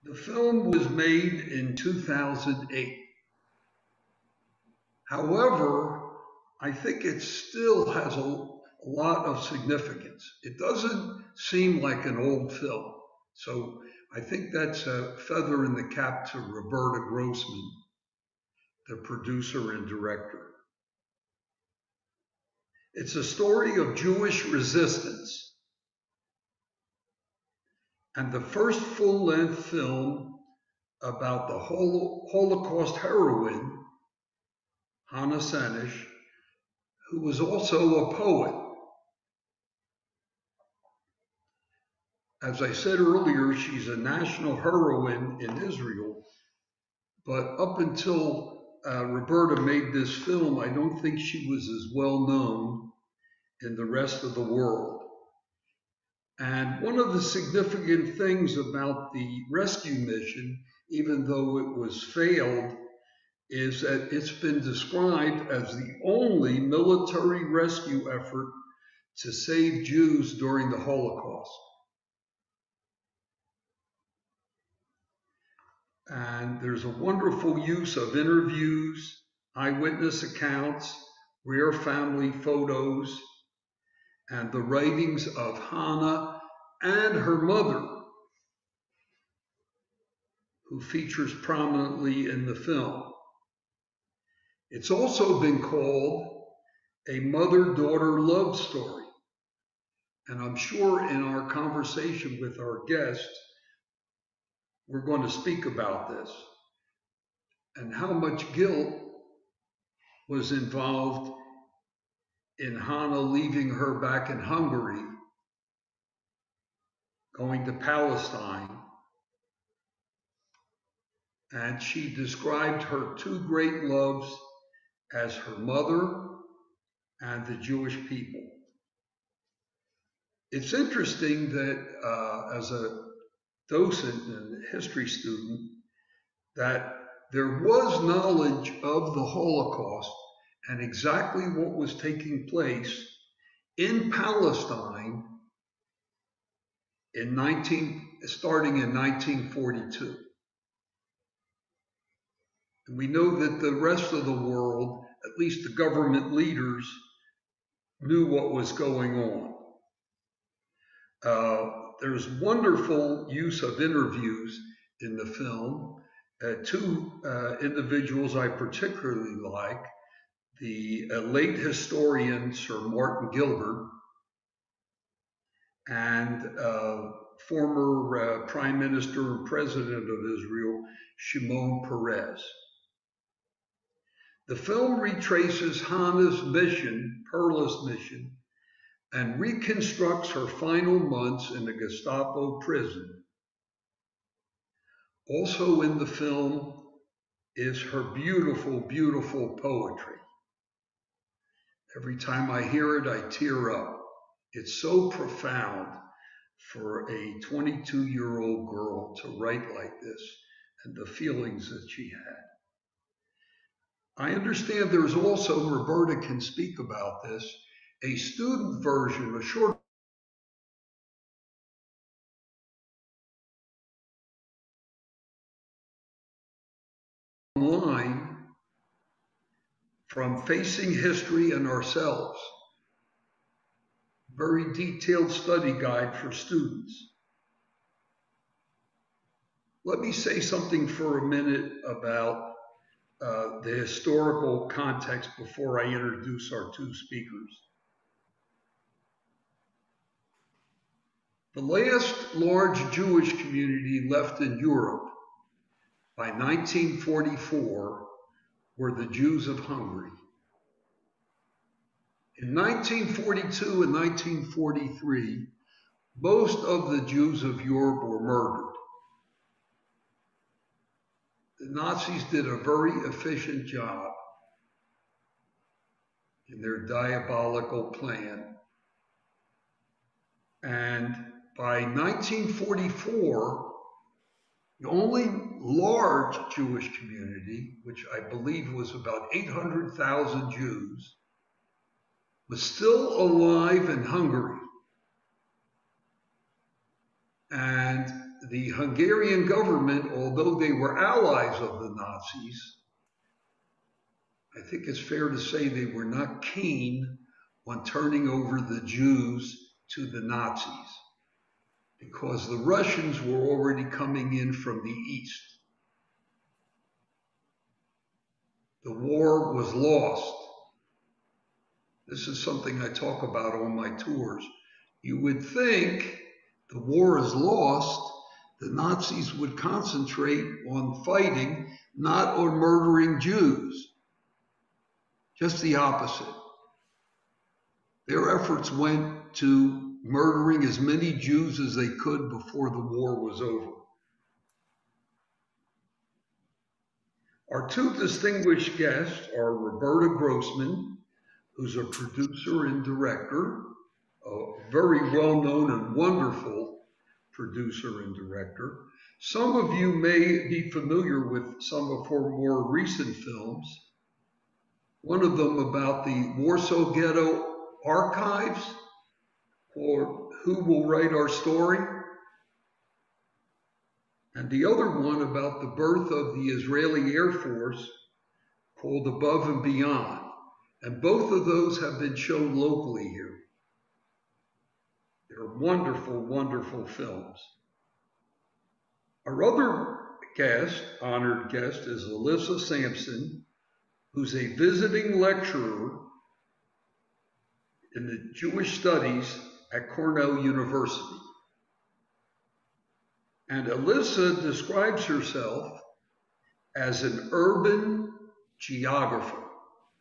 The film was made in 2008. However, I think it still has a lot of significance. It doesn't seem like an old film. So I think that's a feather in the cap to Roberta Grossman, the producer and director. It's a story of Jewish resistance and the first full-length film about the Holocaust heroine, Hannah Senesh, who was also a poet. As I said earlier, she's a national heroine in Israel, but up until Roberta made this film, I don't think she was as well known in the rest of the world. And one of the significant things about the rescue mission, even though it was failed, is that it's been described as the only military rescue effort to save Jews during the Holocaust. And there's a wonderful use of interviews, eyewitness accounts, rare family photos, and the writings of Hannah and her mother, who features prominently in the film. It's also been called a mother-daughter love story. And I'm sure in our conversation with our guest, we're going to speak about this and how much guilt was involved in Hannah leaving her back in Hungary, going to Palestine. And she described her two great loves as her mother and the Jewish people. It's interesting that as a docent and history student, that there was knowledge of the Holocaust and exactly what was taking place in Palestine starting in 1942. And we know that the rest of the world, at least the government leaders, knew what was going on. There's wonderful use of interviews in the film. Two individuals I particularly like, the late historian Sir Martin Gilbert and former Prime Minister and President of Israel, Shimon Peres. The film retraces Hannah's mission, perilous mission, and reconstructs her final months in the Gestapo prison. Also in the film is her beautiful, beautiful poetry. Every time I hear it, I tear up. It's so profound for a 22-year-old girl to write like this and the feelings that she had. I understand there's also, Roberta can speak about this, a student version, a short online from Facing History and Ourselves. Very detailed study guide for students. Let me say something for a minute about the historical context before I introduce our two speakers. The last large Jewish community left in Europe by 1944 were the Jews of Hungary. In 1942 and 1943, most of the Jews of Europe were murdered. The Nazis did a very efficient job in their diabolical plan. And by 1944, the only large Jewish community, which I believe was about 800,000 Jews, was still alive in Hungary. And the Hungarian government, although they were allies of the Nazis, I think it's fair to say they were not keen on turning over the Jews to the Nazis because the Russians were already coming in from the east. The war was lost. This is something I talk about on my tours. You would think the war is lost, the Nazis would concentrate on fighting, not on murdering Jews. Just the opposite. Their efforts went to murdering as many Jews as they could before the war was over. Our two distinguished guests are Roberta Grossman, who's a producer and director, a very well-known and wonderful producer and director. Some of you may be familiar with some of her more recent films. One of them about the Warsaw Ghetto archives, or Who Will Write Our Story? And the other one about the birth of the Israeli Air Force, called Above and Beyond. And both of those have been shown locally here. They're wonderful, wonderful films. Our other guest, honored guest, is Alyssa Sampson, who's a visiting lecturer in the Jewish Studies at Cornell University. And Alyssa describes herself as an urban geographer.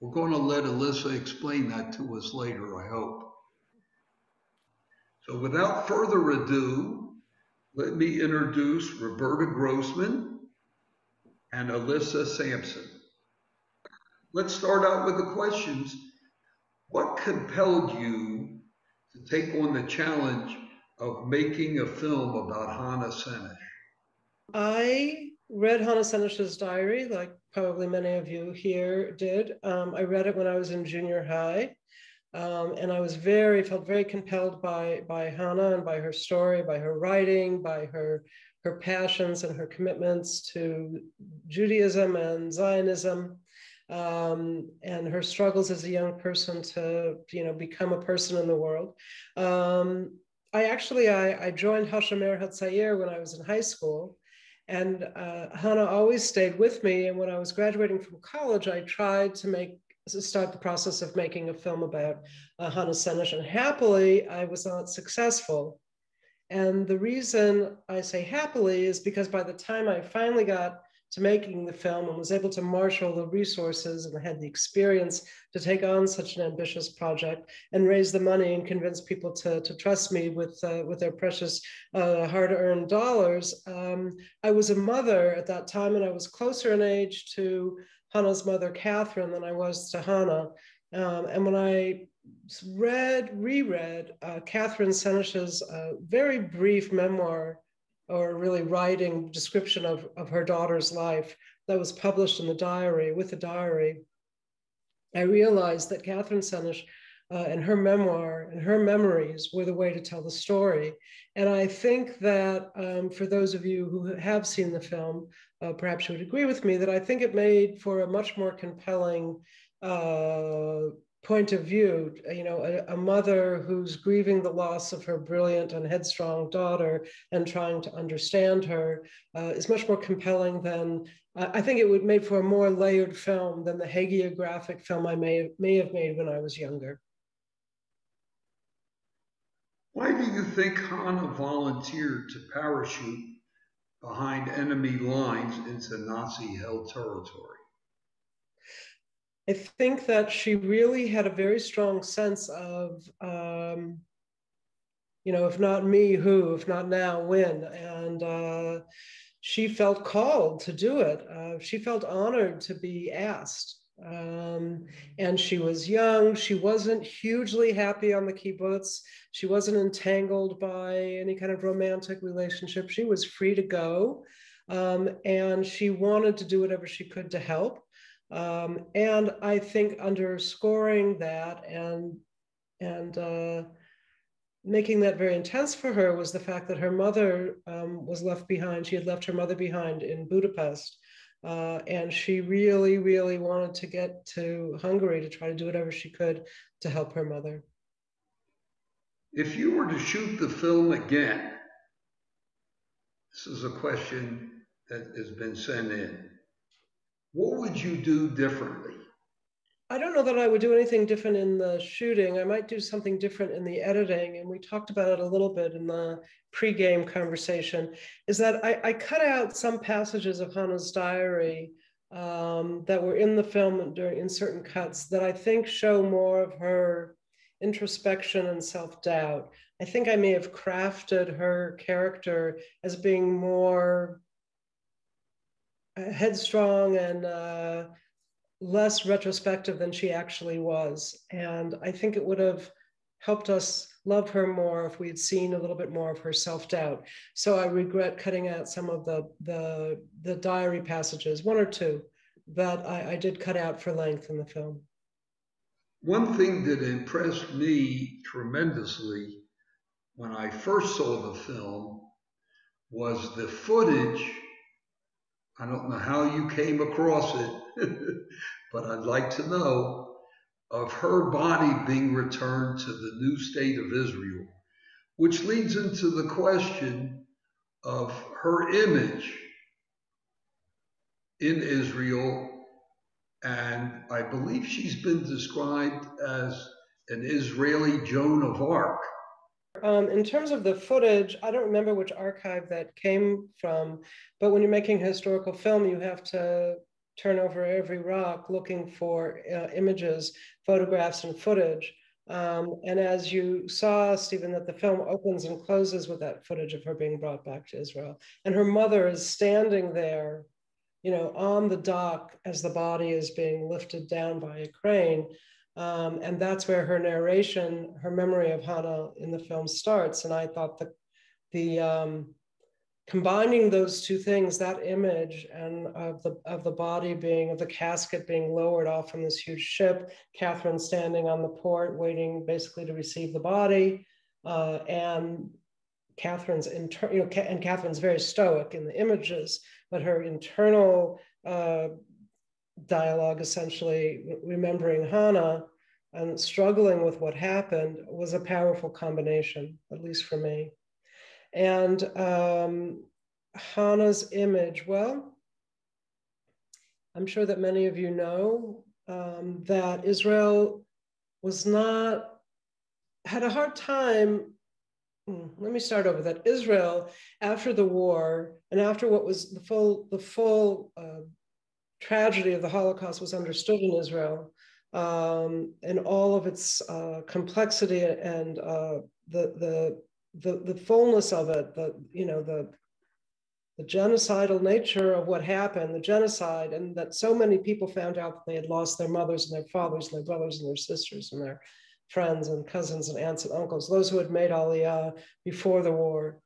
We're going to let Alyssa explain that to us later, I hope. So without further ado, let me introduce Roberta Grossman and Alyssa Sampson. Let's start out with the questions. What compelled you to take on the challenge of making a film about Hannah Senesh? I read Hannah Senesh's diary, like probably many of you here did. I read it when I was in junior high, and I was felt very compelled by Hannah and by her story, by her writing, by her passions and her commitments to Judaism and Zionism, and her struggles as a young person to become a person in the world. I joined Hashomer Hatzair when I was in high school, and Hannah always stayed with me. And when I was graduating from college, I tried to start the process of making a film about Hannah Senesh, and happily, I was not successful. And the reason I say happily is because by the time I finally got to making the film and was able to marshal the resources and had the experience to take on such an ambitious project and raise the money and convince people to trust me with their precious hard-earned dollars. I was a mother at that time, and I was closer in age to Hannah's mother, Catherine, than I was to Hannah. And when I reread Catherine Senesh's very brief memoir, or really writing description of her daughter's life that was published in the diary, I realized that Catherine Senesh and her memoir and her memories were the way to tell the story. And I think that for those of you who have seen the film, perhaps you would agree with me that I think it made for a much more compelling point of view. A mother who's grieving the loss of her brilliant and headstrong daughter and trying to understand her is much more compelling than, I think it would make for a more layered film than the hagiographic film I may have made when I was younger. Why do you think Hannah volunteered to parachute behind enemy lines into Nazi-held territory? I think that she really had a very strong sense of, if not me, who, if not now, when. And she felt called to do it. She felt honored to be asked. And she was young. She wasn't hugely happy on the kibbutz. She wasn't entangled by any kind of romantic relationship. She was free to go. And she wanted to do whatever she could to help. And I think underscoring that and making that very intense for her was the fact that her mother was left behind. She had left her mother behind in Budapest. And she really, really wanted to get to Hungary to try to do whatever she could to help her mother. If you were to shoot the film again, this is a question that has been sent in, what would you do differently? I don't know that I would do anything different in the shooting. I might do something different in the editing. And we talked about it a little bit in the pre-game conversation, is that I cut out some passages of Hannah's diary that were in the film in certain cuts that I think show more of her introspection and self-doubt. I think I may have crafted her character as being more headstrong and less retrospective than she actually was. And I think it would have helped us love her more if we had seen a little bit more of her self-doubt. So I regret cutting out some of the diary passages, one or two, that I did cut out for length in the film. One thing that impressed me tremendously when I first saw the film was the footage. I don't know how you came across it, but I'd like to know, of her body being returned to the new state of Israel, which leads into the question of her image in Israel. And I believe she's been described as an Israeli Joan of Arc. In terms of the footage, I don't remember which archive that came from, but when you're making a historical film, you have to turn over every rock looking for images, photographs, and footage. And as you saw, Stephen, that the film opens and closes with that footage of her being brought back to Israel. And her mother is standing there, on the dock as the body is being lifted down by a crane. And that's where her narration, her memory of Hannah in the film starts. And I thought that the combining those two things, that image and of the body being, of the casket being lowered off from this huge ship, Catherine standing on the port waiting basically to receive the body, and Catherine's and Catherine's very stoic in the images, but her internal dialogue, essentially remembering Hannah and struggling with what happened, was a powerful combination, at least for me. And Hannah's image, well, I'm sure that many of you know that Israel had a hard time. Let me start over that. Israel, after the war and after what was the full tragedy of the Holocaust was understood in Israel, and all of its complexity and the fullness of it, the genocidal nature of what happened, the genocide, and that so many people found out that they had lost their mothers and their fathers and their brothers and their sisters and their friends and cousins and aunts and uncles, those who had made Aliyah before the war.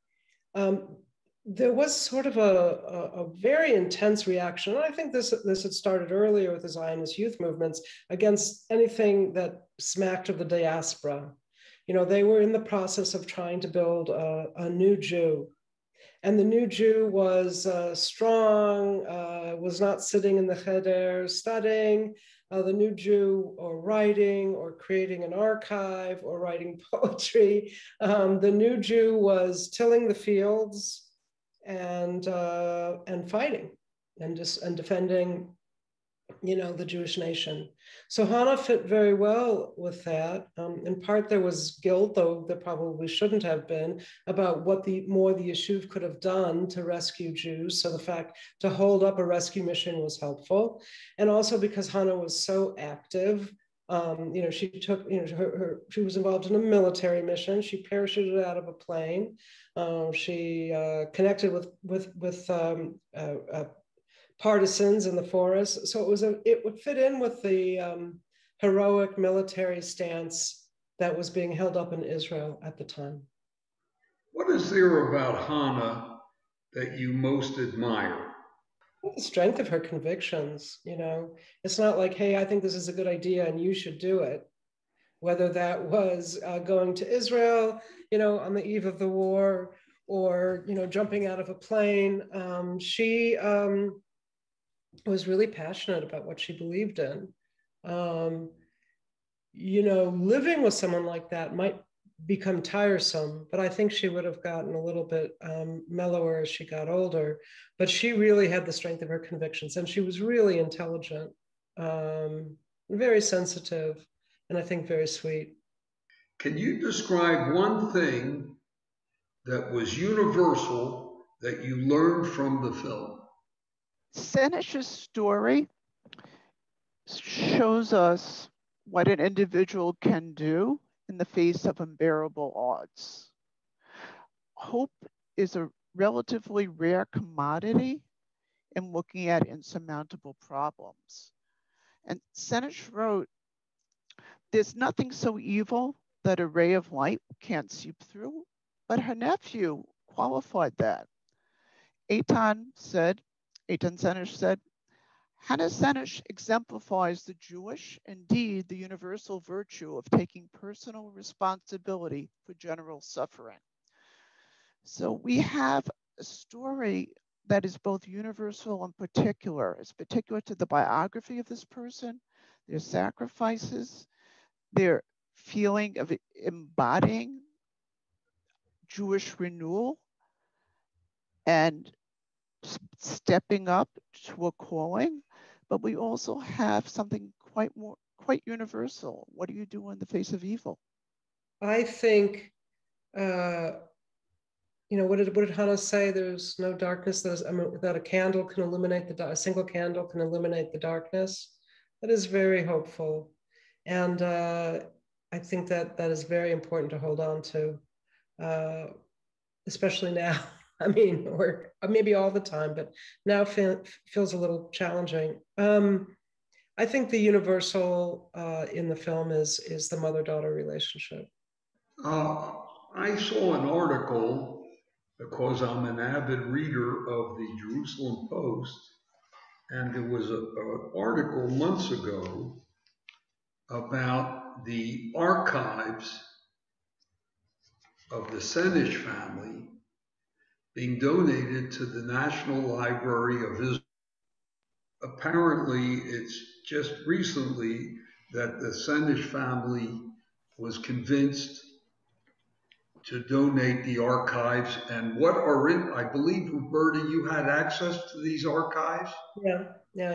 There was sort of a very intense reaction. And I think this had started earlier with the Zionist youth movements against anything that smacked of the diaspora. They were in the process of trying to build a new Jew. And the new Jew was strong, was not sitting in the cheder studying. The new Jew, or writing, or creating an archive, or writing poetry. The new Jew was tilling the fields and fighting and defending, the Jewish nation. So Hannah fit very well with that. In part, there was guilt, though there probably shouldn't have been, about what the Yishuv could have done to rescue Jews. So the fact to hold up a rescue mission was helpful. And also because Hannah was so active, she took, she was involved in a military mission. She parachuted out of a plane. She connected with partisans in the forest. So it would fit in with the heroic military stance that was being held up in Israel at the time. What is there about Hannah that you most admire? The strength of her convictions, it's not like, hey, I think this is a good idea and you should do it. whether that was going to Israel, on the eve of the war, or, jumping out of a plane. She was really passionate about what she believed in. Living with someone like that might become tiresome, but I think she would have gotten a little bit mellower as she got older. But she really had the strength of her convictions, and she was really intelligent, very sensitive, and I think very sweet. Can you describe one thing that was universal that you learned from the film? Senesh's story shows us what an individual can do in the face of unbearable odds. Hope is a relatively rare commodity in looking at insurmountable problems. And Senesh wrote, "There's nothing so evil that a ray of light can't seep through," but her nephew qualified that. Eitan Senesh said, "Hannah Senesh exemplifies the Jewish, indeed the universal virtue of taking personal responsibility for general suffering." So we have a story that is both universal and particular. It's particular to the biography of this person, their sacrifices, their feeling of embodying Jewish renewal and stepping up to a calling. But we also have something quite universal. What do you do in the face of evil? I think, what did Hannah say? There's no darkness that a candle can illuminate a single candle can illuminate the darkness. That is very hopeful, and I think that is very important to hold on to, especially now. I mean, or maybe all the time, but now feels a little challenging. I think the universal in the film is the mother-daughter relationship. I saw an article because I'm an avid reader of the Jerusalem Post, and there was an article months ago about the archives of the Senesh family being donated to the National Library of Israel. Apparently, it's just recently that the Senesh family was convinced to donate the archives. And what are in, I believe, Roberta, you had access to these archives? Yeah,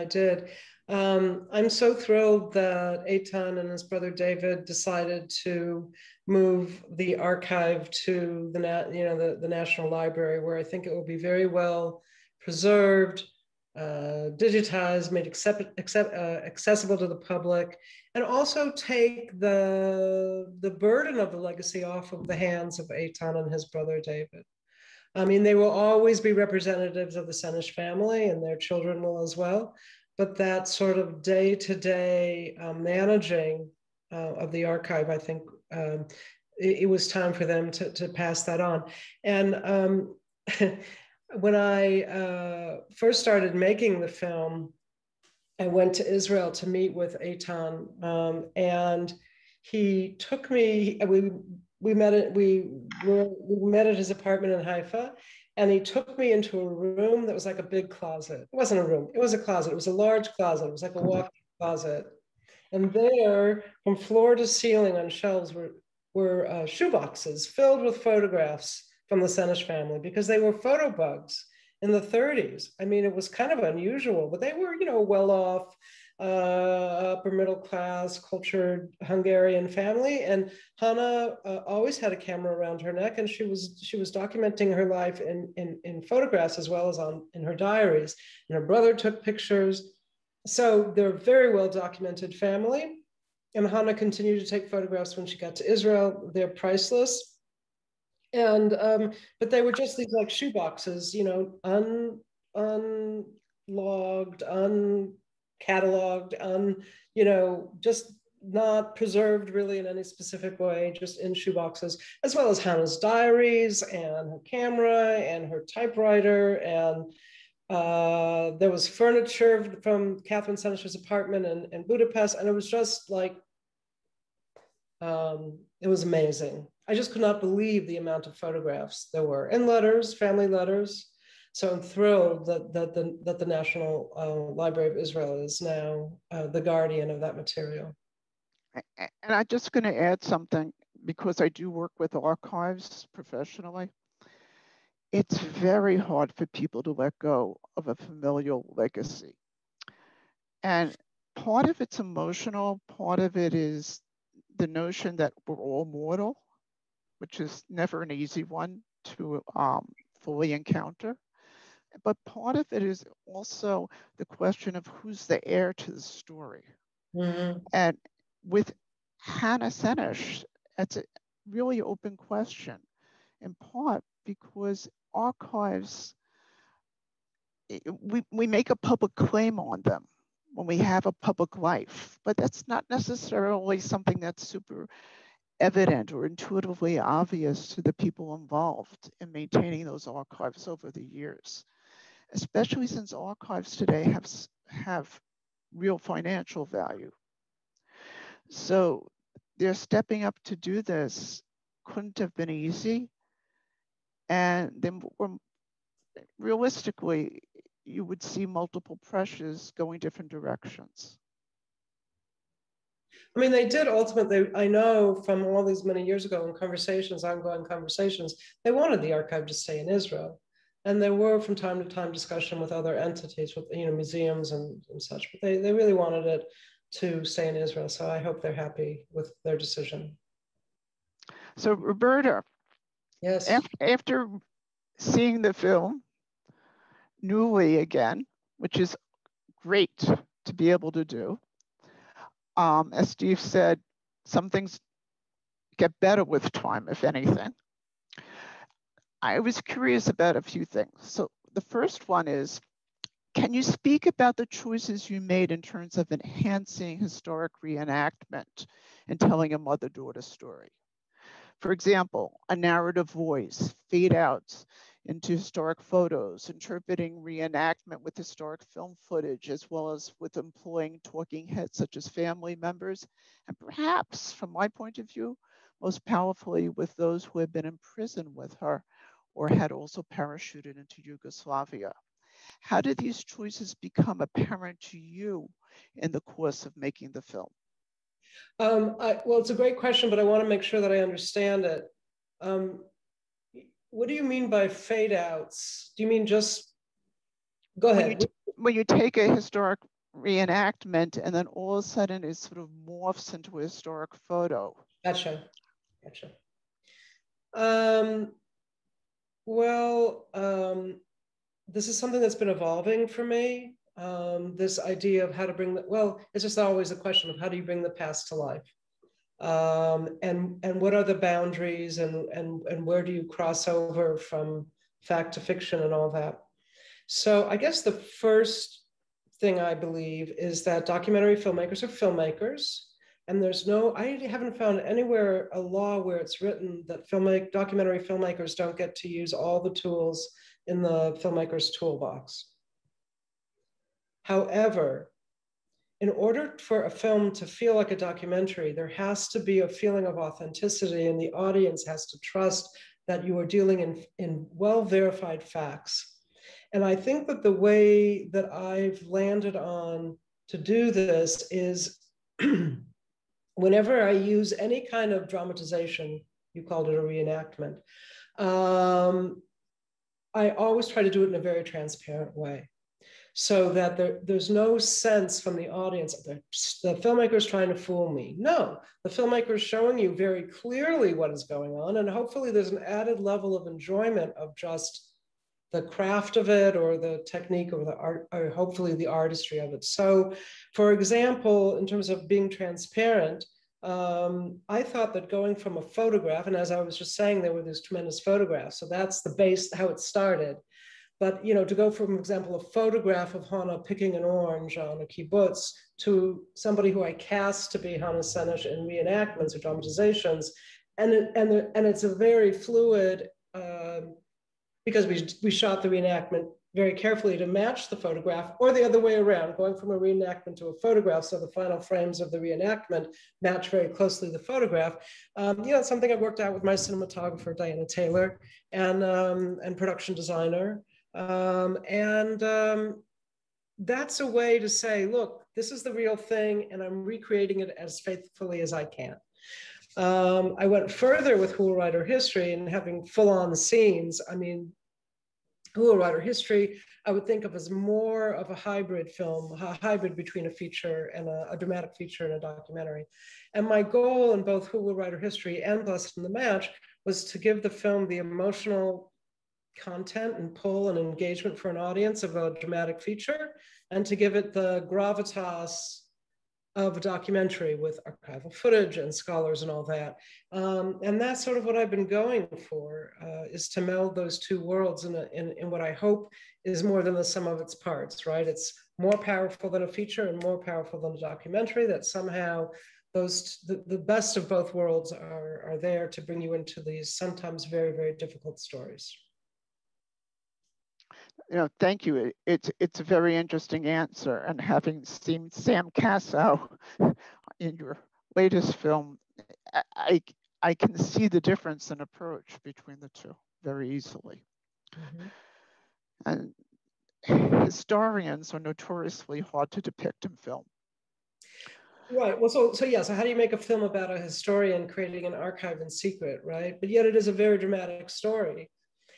I did. I'm so thrilled that Eitan and his brother David decided to move the archive to the National Library, where I think it will be very well preserved, digitized, made accessible to the public, and also take the burden of the legacy off of the hands of Eitan and his brother David. I mean, they will always be representatives of the Senesh family, and their children will as well. But that sort of day-to-day managing of the archive, I think it was time for them to pass that on. And when I first started making the film, I went to Israel to meet with Eitan, and he took me. We met at his apartment in Haifa, and he took me into a room that was like a big closet. It wasn't a room; it was a closet. It was a large closet. It was like a walk-in closet, and there, from floor to ceiling on shelves, were shoeboxes filled with photographs from the Senesh family, because they were photo bugs in the 30s. I mean, it was kind of unusual, but they were, well off, upper middle class, cultured Hungarian family. And Hannah always had a camera around her neck, and she was documenting her life in photographs as well as in her diaries. And her brother took pictures. So they're a very well documented family. And Hannah continued to take photographs when she got to Israel. They're priceless. And but they were just these like shoe boxes, unlogged, uncatalogued, just not preserved really in any specific way, just in shoe boxes, as well as Hannah's diaries and her camera and her typewriter. And there was furniture from Catherine Senesh's apartment in Budapest, and it was just like It was amazing. I just could not believe the amount of photographs there were, and letters, family letters. So I'm thrilled that the National Library of Israel is now the guardian of that material. And I'm just going to add something, because I do work with archives professionally. It's very hard for people to let go of a familial legacy. And part of it's emotional, part of it is the notion that we're all mortal, which is never an easy one to fully encounter. But part of it is also the question of who's the heir to the story. Mm-hmm. And with Hannah Senesh, that's a really open question, in part because archives, we make a public claim on them when we have a public life, but that's not necessarily something that's super evident or intuitively obvious to the people involved in maintaining those archives over the years, especially since archives today have real financial value. So they're stepping up to do this. Couldn't have been easy. And then realistically, you would see multiple pressures going different directions. I mean, they did ultimately, I know from all these many years ago in conversations, ongoing conversations, they wanted the archive to stay in Israel. And there were from time to time discussion with other entities, with museums and such, but they really wanted it to stay in Israel. So I hope they're happy with their decision. So Roberta, yes, after seeing the film newly again, which is great to be able to do, as Steve said, some things get better with time, if anything. I was curious about a few things. So the first one is, can you speak about the choices you made in terms of enhancing historic reenactment and telling a mother-daughter story? For example, a narrative voice, fade outs into historic photos, interpreting reenactment with historic film footage, as well as with employing talking heads such as family members, and perhaps, from my point of view, most powerfully with those who had been in prison with her or had also parachuted into Yugoslavia. How did these choices become apparent to you in the course of making the film? Well, it's a great question, but I want to make sure that I understand it. What do you mean by fade outs? Do you mean just, go ahead. When you take a historic reenactment and then all of a sudden it sort of morphs into a historic photo. Gotcha. This is something that's been evolving for me. This idea of how to bring it's just always a question of how do you bring the past to life? And what are the boundaries and where do you cross over from fact to fiction and all that? So I guess the first thing I believe is that documentary filmmakers are filmmakers. And I haven't found anywhere a law where it's written that documentary filmmakers don't get to use all the tools in the filmmaker's toolbox. However, in order for a film to feel like a documentary, there has to be a feeling of authenticity, and the audience has to trust that you are dealing in well-verified facts. And I think that the way that I've landed on to do this is whenever I use any kind of dramatization, you called it a reenactment, I always try to do it in a very transparent way, so that there's no sense from the audience that the filmmaker is trying to fool me. No, the filmmaker is showing you very clearly what is going on, and hopefully there's an added level of enjoyment of just the craft of it, or the technique, or the art, or hopefully the artistry of it. So, for example, in terms of being transparent, I thought that going from a photograph, and as I was just saying, there were these tremendous photographs, so that's the base, how it started. But to go from, for example, a photograph of Hannah picking an orange on a kibbutz to somebody who I cast to be Hannah Senesh in reenactments or dramatizations, and it's a very fluid, because we shot the reenactment very carefully to match the photograph, or the other way around, going from a reenactment to a photograph, so the final frames of the reenactment match very closely the photograph. It's something I've worked out with my cinematographer, Diana Taylor, and production designer. That's a way to say, look, this is the real thing, and I'm recreating it as faithfully as I can. I went further with Who Will Write Our History and having full-on scenes. I mean, Who Will Write Our History, I would think of as more of a hybrid film, a hybrid between a feature and a dramatic feature and a documentary. And my goal in both Who Will Write Our History and Blessed in the Match was to give the film the emotional content and pull and engagement for an audience of a dramatic feature, and to give it the gravitas of a documentary with archival footage and scholars and all that. And that's sort of what I've been going for, is to meld those two worlds in what I hope is more than the sum of its parts, right? It's more powerful than a feature and more powerful than a documentary, that somehow the best of both worlds are there to bring you into these sometimes very, very difficult stories. Thank you. It's a very interesting answer. And having seen Sam Cassow in your latest film, I can see the difference in approach between the two very easily. Mm-hmm. And historians are notoriously hard to depict in film. Right. Well, so how do you make a film about a historian creating an archive in secret, right? But yet it is a very dramatic story.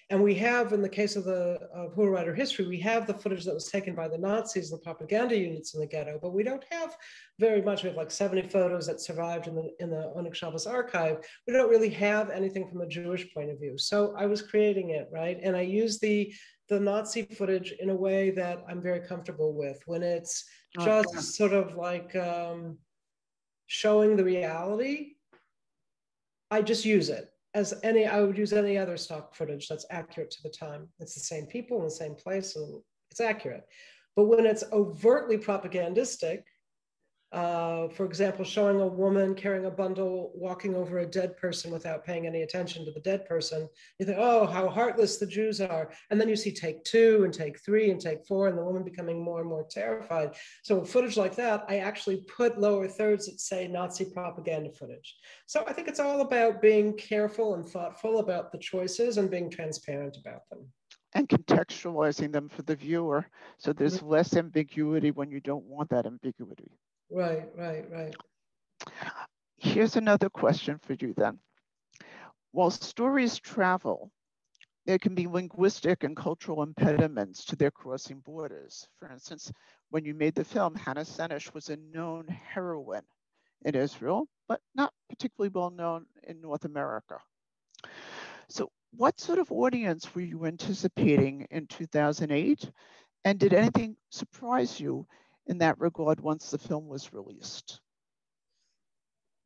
And we have, in the case of Who Will Write Our History, we have the footage that was taken by the Nazis and the propaganda units in the ghetto, but we don't have very much. We have like 70 photos that survived in the Onyx Shabbos archive. We don't really have anything from a Jewish point of view. So I was creating it, right? And I used the Nazi footage in a way that I'm very comfortable with, when it's just sort of like showing the reality. I just use it. I would use any other stock footage that's accurate to the time. It's the same people in the same place, and it's accurate. But when it's overtly propagandistic, for example, showing a woman carrying a bundle, walking over a dead person without paying any attention to the dead person, you think, oh, how heartless the Jews are. And then you see take 2 and take 3 and take 4, and the woman becoming more and more terrified. So footage like that, I actually put lower thirds that say Nazi propaganda footage. So I think it's all about being careful and thoughtful about the choices and being transparent about them. And contextualizing them for the viewer, so there's less ambiguity when you don't want that ambiguity. Right. Here's another question for you then. While stories travel, there can be linguistic and cultural impediments to their crossing borders. For instance, when you made the film, Hannah Senesh was a known heroine in Israel, but not particularly well known in North America. So what sort of audience were you anticipating in 2008? And did anything surprise you in that regard once the film was released?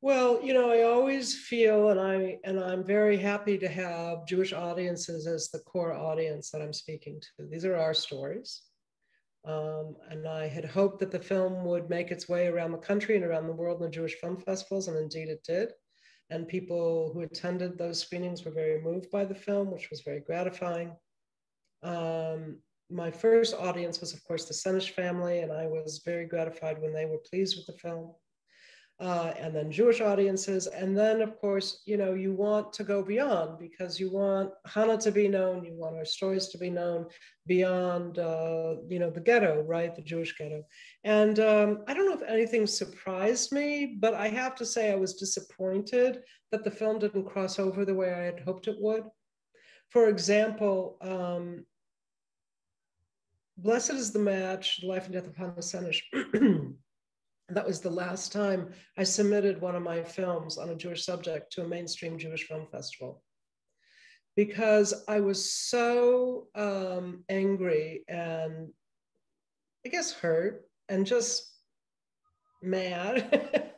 Well, I always feel, and I'm very happy to have Jewish audiences as the core audience that I'm speaking to. These are our stories. And I had hoped that the film would make its way around the country and around the world in the Jewish film festivals, and indeed it did. And people who attended those screenings were very moved by the film, which was very gratifying. My first audience was, of course, the Senesh family, and I was very gratified when they were pleased with the film. And then Jewish audiences. And then, of course, you want to go beyond, because you want Hannah to be known, you want our stories to be known beyond, the ghetto, right? The Jewish ghetto. And I don't know if anything surprised me, but I have to say I was disappointed that the film didn't cross over the way I had hoped it would. For example, Blessed is the Match, The Life and Death of Hannah Senesh. That was the last time I submitted one of my films on a Jewish subject to a mainstream Jewish film festival, because I was so angry and I guess hurt and just mad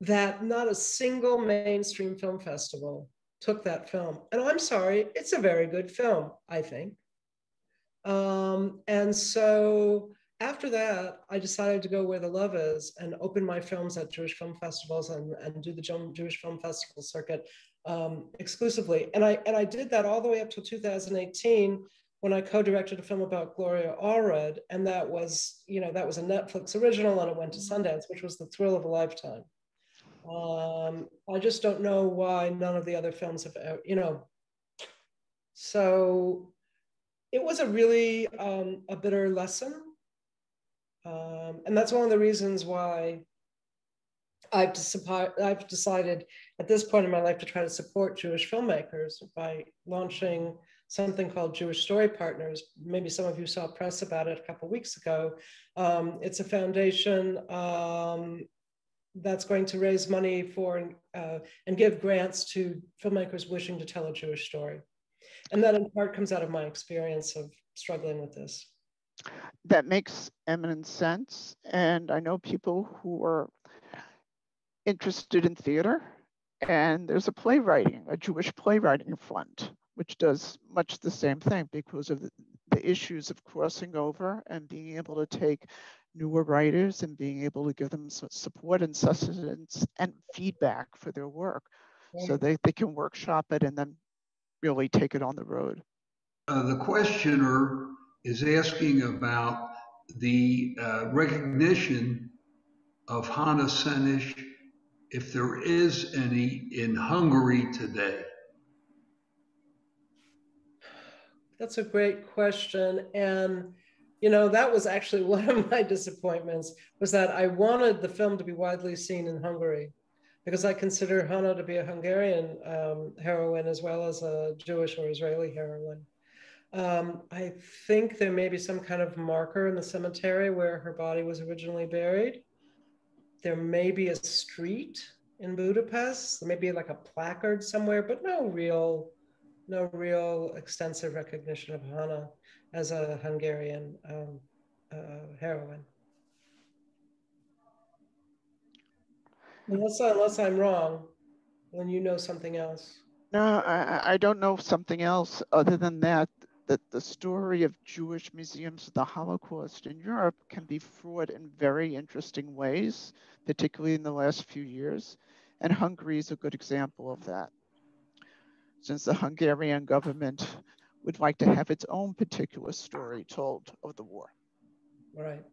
that not a single mainstream film festival took that film. And I'm sorry, it's a very good film, I think. And so after that, I decided to go where the love is and open my films at Jewish film festivals and do the Jewish film festival circuit exclusively. And I did that all the way up till 2018, when I co-directed a film about Gloria Allred, and that was, that was a Netflix original, and it went to Sundance, which was the thrill of a lifetime. I just don't know why none of the other films have, so it was a really a bitter lesson. And that's one of the reasons why I've decided at this point in my life to try to support Jewish filmmakers by launching something called Jewish Story Partners. Maybe some of you saw press about it a couple of weeks ago. It's a foundation that's going to raise money for and give grants to filmmakers wishing to tell a Jewish story. And that in part comes out of my experience of struggling with this. That makes eminent sense. And I know people who are interested in theater, and there's a Jewish playwriting fund, which does much the same thing because of the issues of crossing over and being able to take newer writers and being able to give them support and sustenance and feedback for their work. Right. So they can workshop it and then really take it on the road. The questioner is asking about the recognition of Hannah Senesh, if there is any, in Hungary today. That's a great question. And, that was actually one of my disappointments, was that I wanted the film to be widely seen in Hungary, because I consider Hannah to be a Hungarian heroine as well as a Jewish or Israeli heroine. I think there may be some kind of marker in the cemetery where her body was originally buried. There may be a street in Budapest. There may be like a placard somewhere, but no real extensive recognition of Hannah as a Hungarian heroine. Unless I'm wrong, then you know something else. No, I don't know something else other than that the story of Jewish museums of the Holocaust in Europe can be fraught in very interesting ways, particularly in the last few years. And Hungary is a good example of that, since the Hungarian government would like to have its own particular story told of the war. Right.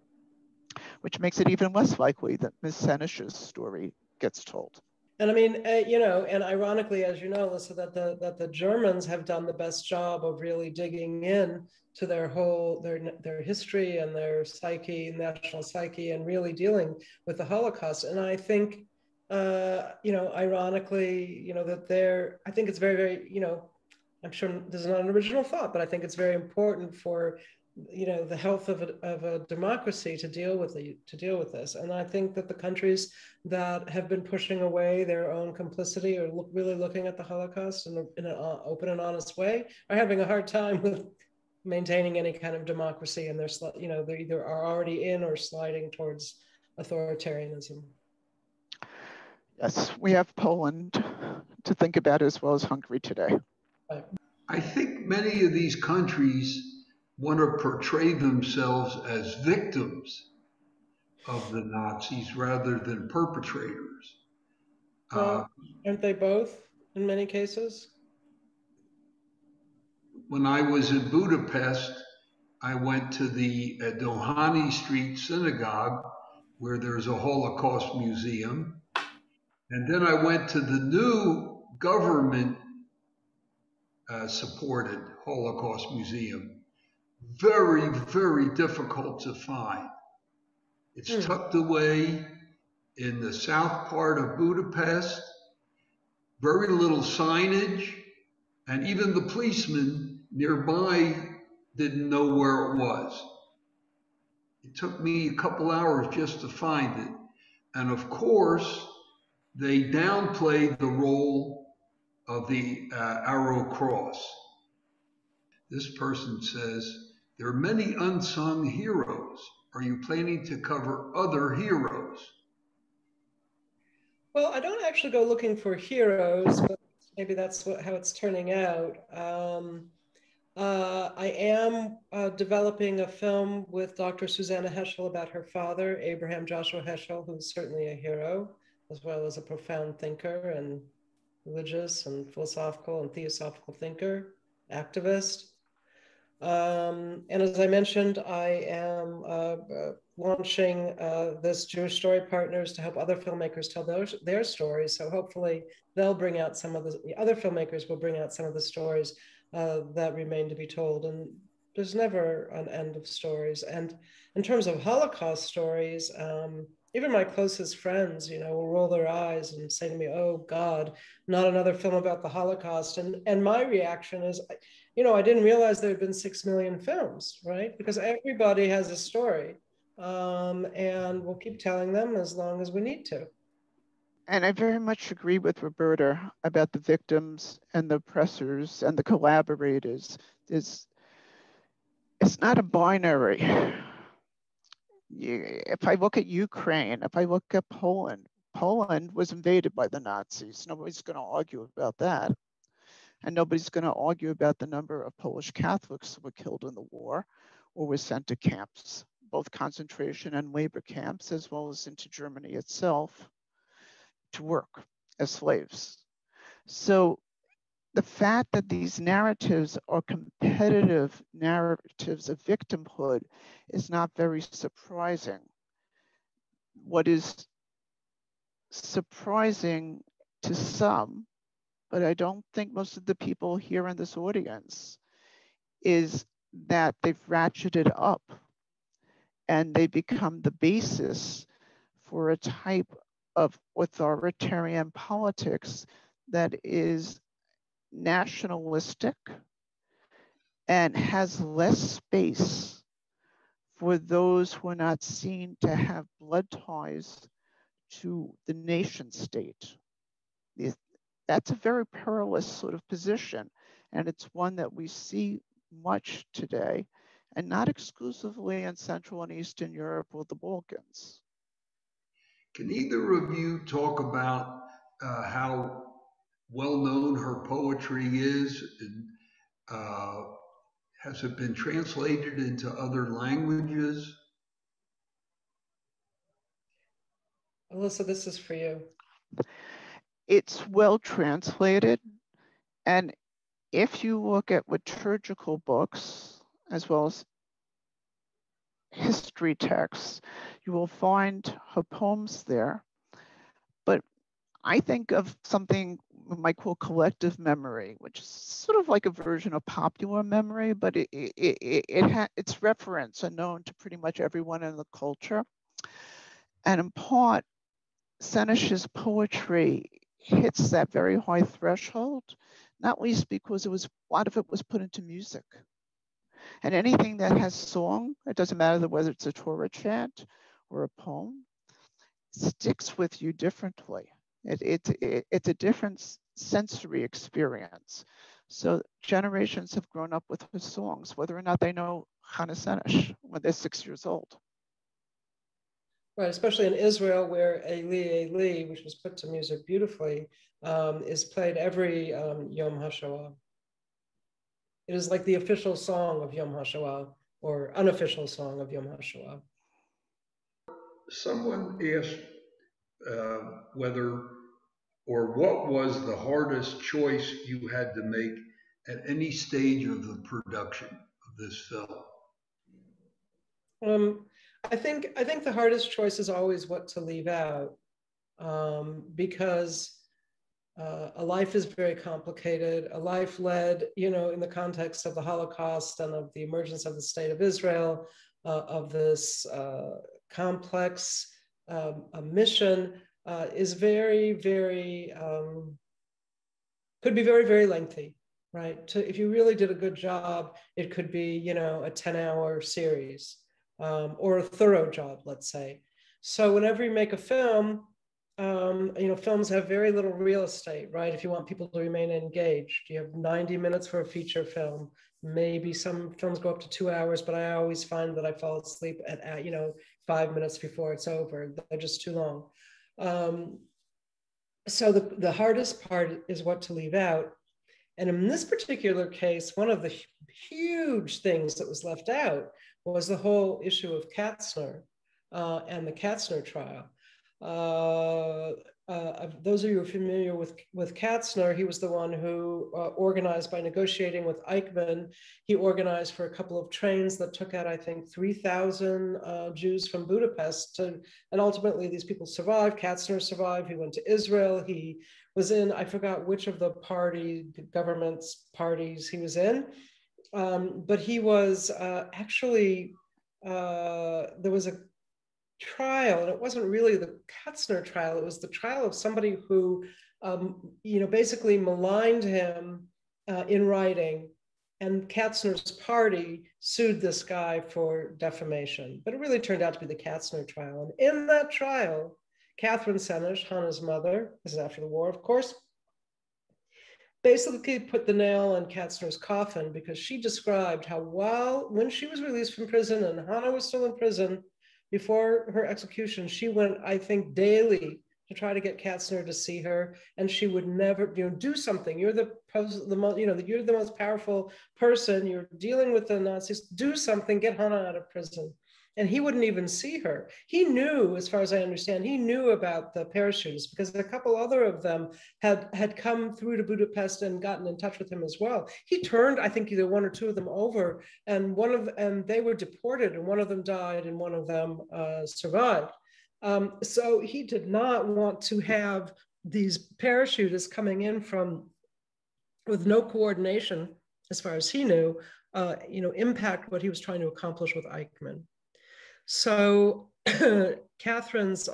Which makes it even less likely that Ms. Senesh's story gets told. And I mean, and ironically, as you know, Alyssa, that the Germans have done the best job of really digging in to their history and their psyche, national psyche, and really dealing with the Holocaust. And I think, ironically, I think it's very, very, I'm sure this is not an original thought, but I think it's very important for the health of a democracy to deal with this. And I think that the countries that have been pushing away their own complicity or really looking at the Holocaust in an open and honest way are having a hard time with maintaining any kind of democracy, and they either are already in or sliding towards authoritarianism. Yes, we have Poland to think about as well as Hungary today. Right. I think many of these countries want to portray themselves as victims of the Nazis rather than perpetrators. Aren't they both in many cases? When I was in Budapest, I went to the Dohányi Street Synagogue, where there's a Holocaust museum. And then I went to the new government supported Holocaust Museum. Very, very difficult to find. It's tucked away in the south part of Budapest, very little signage, and even the policemen nearby didn't know where it was. It took me a couple hours just to find it. And of course, they downplayed the role of the Arrow Cross. This person says, there are many unsung heroes. Are you planning to cover other heroes? Well, I don't actually go looking for heroes, but maybe that's how it's turning out. I am developing a film with Dr. Susanna Heschel about her father, Abraham Joshua Heschel, who's certainly a hero, as well as a profound thinker and religious and philosophical and theosophical thinker, activist. And as I mentioned, I am launching this Jewish Story Partners to help other filmmakers tell their stories. So hopefully they'll bring out some of the other filmmakers will bring out some of the stories that remain to be told. And there's never an end of stories. And in terms of Holocaust stories, even my closest friends, will roll their eyes and say to me, "Oh God, not another film about the Holocaust." And my reaction is, I didn't realize there had been 6 million films, right? Because everybody has a story, and we'll keep telling them as long as we need to. And I very much agree with Roberta about the victims and the oppressors and the collaborators. It's not a binary. If I look at Ukraine, if I look at Poland, Poland was invaded by the Nazis. Nobody's going to argue about that. And nobody's going to argue about the number of Polish Catholics who were killed in the war or were sent to camps, both concentration and labor camps, as well as into Germany itself to work as slaves. So the fact that these narratives are competitive narratives of victimhood is not very surprising. What is surprising to some, but I don't think most of the people here in this audience, is that they've ratcheted up and they become the basis for a type of authoritarian politics that is nationalistic and has less space for those who are not seen to have blood ties to the nation state. That's a very perilous sort of position, and it's one that we see much today, and not exclusively in Central and Eastern Europe or the Balkans. Can either of you talk about how well known her poetry is? And, has it been translated into other languages? Alyssa, this is for you. It's well translated, and if you look at liturgical books as well as history texts, you will find her poems there. But I think of something we might call collective memory, which is sort of like a version of popular memory, but its reference are known to pretty much everyone in the culture. And in part, Senesh's poetry hits that very high threshold, not least because a lot of it was put into music. And anything that has song, it doesn't matter whether it's a Torah chant or a poem, sticks with you differently. It's a different sensory experience. So generations have grown up with his songs, whether or not they know Hannah Senesh when they're 6 years old. Right, especially in Israel, where Eli, Eli, which was put to music beautifully, is played every Yom HaShoah. It is like the official song of Yom HaShoah, or unofficial song of Yom HaShoah. Someone asked whether or what was the hardest choice you had to make at any stage of the production of this film? I think the hardest choice is always what to leave out, because a life is very complicated. A life led, in the context of the Holocaust and of the emergence of the State of Israel, of this complex mission, is very, very, could be very, very lengthy, right? If you really did a good job, it could be, a 10-hour series, or a thorough job, let's say. So whenever you make a film, films have very little real estate, right? If you want people to remain engaged, you have 90 minutes for a feature film. Maybe some films go up to 2 hours, but I always find that I fall asleep at 5 minutes before it's over. They're just too long. So the hardest part is what to leave out. And in this particular case, one of the huge things that was left out was the whole issue of Katzner and the Katzner trial. those of you who are familiar with Katzner, he was the one who organized by negotiating with Eichmann. He organized for a couple of trains that took out, I think, 3,000 Jews from Budapest. And ultimately, these people survived. Katzner survived. He went to Israel. He was in, I forgot which of the government's parties he was in. But he was actually, there was a trial, and it wasn't really the Katzner trial, it was the trial of somebody who, basically maligned him in writing, and Katzner's party sued this guy for defamation. But it really turned out to be the Katzner trial. And in that trial, Catherine Senesh, Hannah's mother, this is after the war, of course, basically put the nail in Katzner's coffin, because she described how when she was released from prison and Hannah was still in prison, before her execution, she went, I think, daily to try to get Katzner to see her, and she would never, do something. You're the you're the most powerful person. You're dealing with the Nazis. Do something. Get Hannah out of prison. And he wouldn't even see her. He knew, as far as I understand, he knew about the parachutists, because a couple other of them had come through to Budapest and gotten in touch with him as well. He turned, I think, either one or two of them over, and they were deported, and one of them died, and one of them survived. So he did not want to have these parachutists coming in with no coordination, as far as he knew, impact what he was trying to accomplish with Eichmann. So Catherine's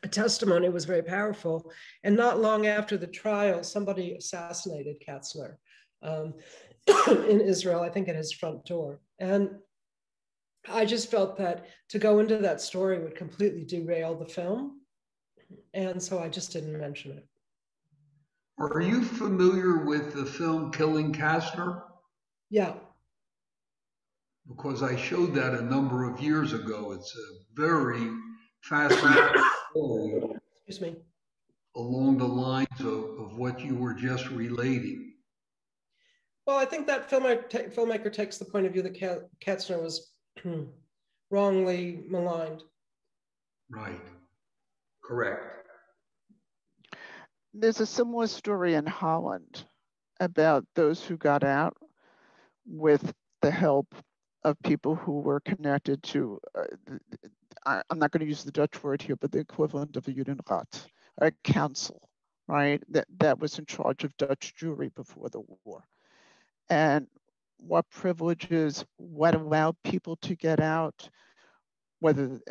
testimony was very powerful. And not long after the trial, somebody assassinated Katzner in Israel, I think at his front door. And I just felt that to go into that story would completely derail the film. And so I just didn't mention it. Are you familiar with the film Killing Kastner? Yeah. Because I showed that a number of years ago. It's a very fascinating story. Excuse me. Along the lines of what you were just relating. Well, I think that filmmaker takes the point of view that Katzner was wrongly maligned. Right. Correct. There's a similar story in Holland about those who got out with the help of people who were connected to, I'm not going to use the Dutch word here, but the equivalent of a Judenrat, a council, right? That was in charge of Dutch Jewry before the war. And what privileges, what allowed people to get out, whether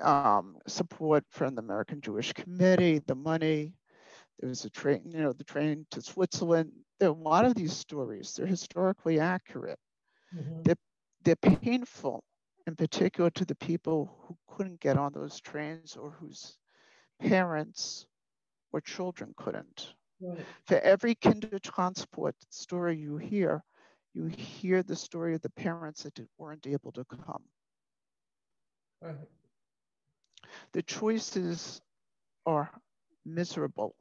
support from the American Jewish Committee, the money, there was a train, the train to Switzerland. There are a lot of these stories. They're historically accurate. Mm-hmm. They're painful, in particular to the people who couldn't get on those trains or whose parents or children couldn't. Right. For every Kindertransport story you hear the story of the parents that weren't able to come. Right. The choices are miserable,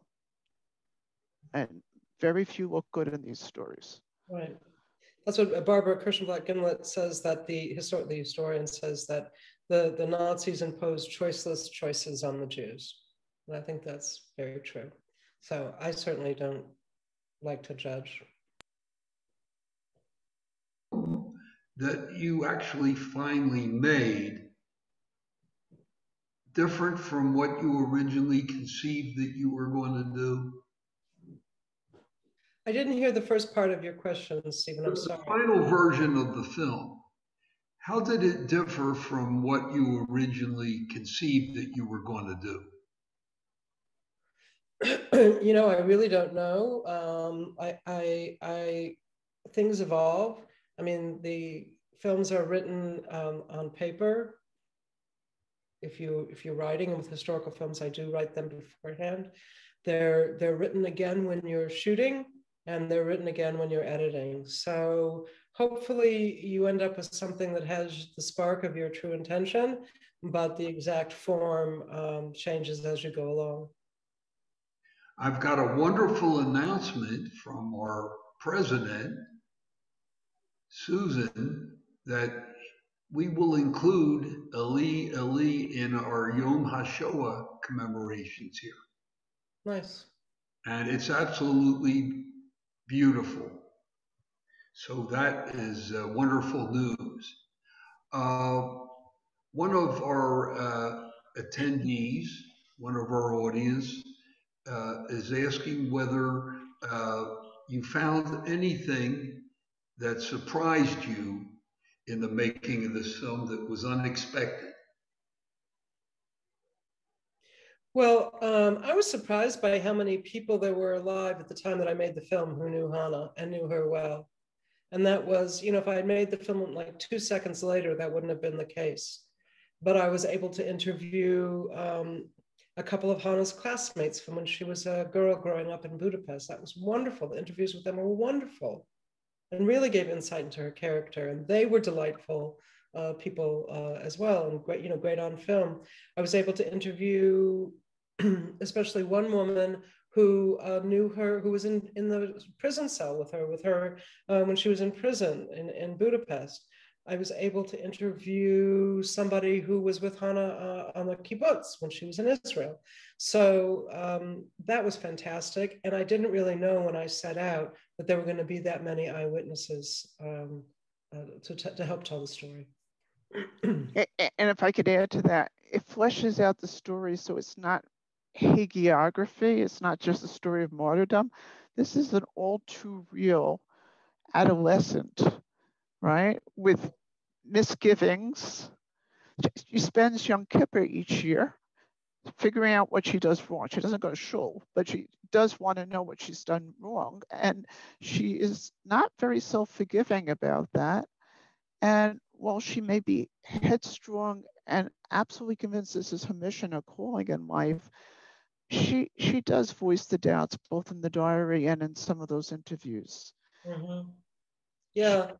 and very few look good in these stories. Right. That's what Barbara Kirschenblatt-Gimlet says, that the historian says that the Nazis imposed choiceless choices on the Jews. And I think that's very true. So I certainly don't like to judge. That you actually finally made different from what you originally conceived that you were going to do? I didn't hear the first part of your question, Stephen. I'm sorry. The final version of the film, how did it differ from what you originally conceived that you were going to do? I really don't know. Things evolve. I mean, the films are written on paper. If you're writing, and with historical films, I do write them beforehand. They're written again when you're shooting, and they're written again when you're editing. So hopefully you end up with something that has the spark of your true intention, but the exact form changes as you go along. I've got a wonderful announcement from our president, Susan, that we will include Eli Eli in our Yom HaShoah commemorations here. Nice. And it's absolutely beautiful. So that is wonderful news. One of our attendees, one of our audience, is asking whether you found anything that surprised you in the making of this film that was unexpected. Well, I was surprised by how many people there were alive at the time that I made the film who knew Hannah and knew her well. And that was, if I had made the film like 2 seconds later, that wouldn't have been the case. But I was able to interview a couple of Hannah's classmates from when she was a girl growing up in Budapest. That was wonderful. The interviews with them were wonderful and really gave insight into her character. And they were delightful people as well, and great, great on film. I was able to interview especially one woman who knew her, who was in the prison cell with her when she was in prison in Budapest. I was able to interview somebody who was with Hannah on the kibbutz when she was in Israel. So that was fantastic. And I didn't really know when I set out that there were going to be that many eyewitnesses to help tell the story. And if I could add to that, it fleshes out the story so it's not hagiography. It's not just a story of martyrdom. This is an all too real adolescent, right? With misgivings. She spends Yom Kippur each year figuring out what she does wrong. She doesn't go to shul, but she does want to know what she's done wrong. And she is not very self-forgiving about that. And while she may be headstrong and absolutely convinced this is her mission or calling in life, she does voice the doubts both in the diary and in some of those interviews. Mm-hmm. Yeah.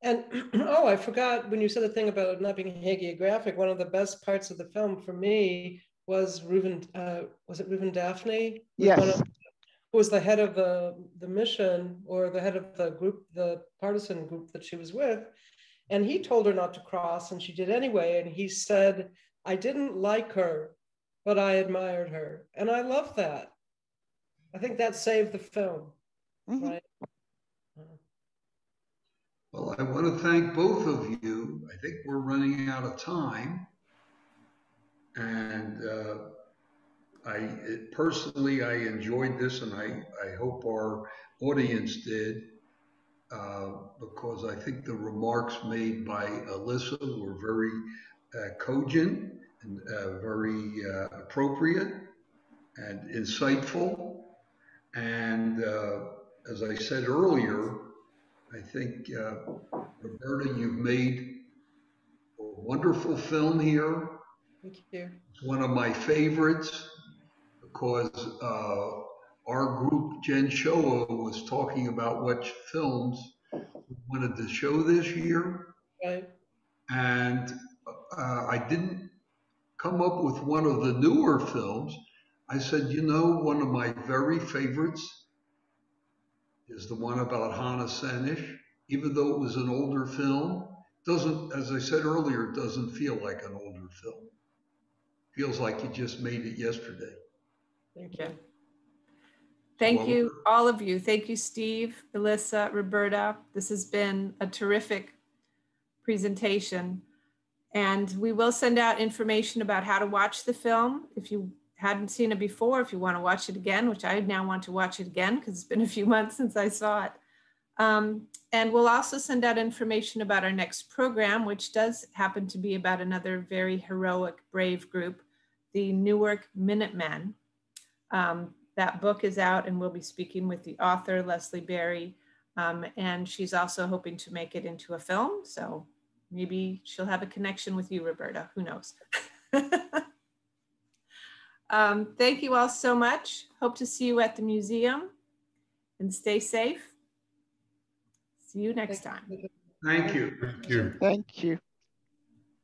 And oh, I forgot when you said the thing about it not being hagiographic. One of the best parts of the film for me was Reuven. Was it Reuven Daphne? Yes. Who was the head of the mission, or the head of the group, the partisan group that she was with. And he told her not to cross, and she did anyway. And he said, "I didn't like her, but I admired her." And I love that. I think that saved the film, Mm-hmm. right? Well, I want to thank both of you. I think we're running out of time. And personally, I enjoyed this, and I hope our audience did, because I think the remarks made by Alyssa were very cogent and very appropriate and insightful. And as I said earlier, I think, Roberta, you've made a wonderful film here. Thank you. It's one of my favorites because our group, Jen Shoa, was talking about which films we wanted to show this year. Right. And I didn't come up with one of the newer films. I said, one of my very favorites is the one about Hannah Senesh. Even though it was an older film, doesn't, as I said earlier, it doesn't feel like an older film. Feels like you just made it yesterday. Thank you. Thank you, all of you. Thank you, Steve, Alyssa, Roberta. This has been a terrific presentation. And we will send out information about how to watch the film. If you hadn't seen it before, if you want to watch it again, which I now want to watch it again because it's been a few months since I saw it. And we'll also send out information about our next program, which does happen to be about another very heroic, brave group, the Newark Minutemen. That book is out, and we'll be speaking with the author, Leslie Berry, and she's also hoping to make it into a film. So maybe she'll have a connection with you, Roberta, who knows? Thank you all so much. Hope to see you at the museum, and stay safe. See you next time. Thank you. Thank you.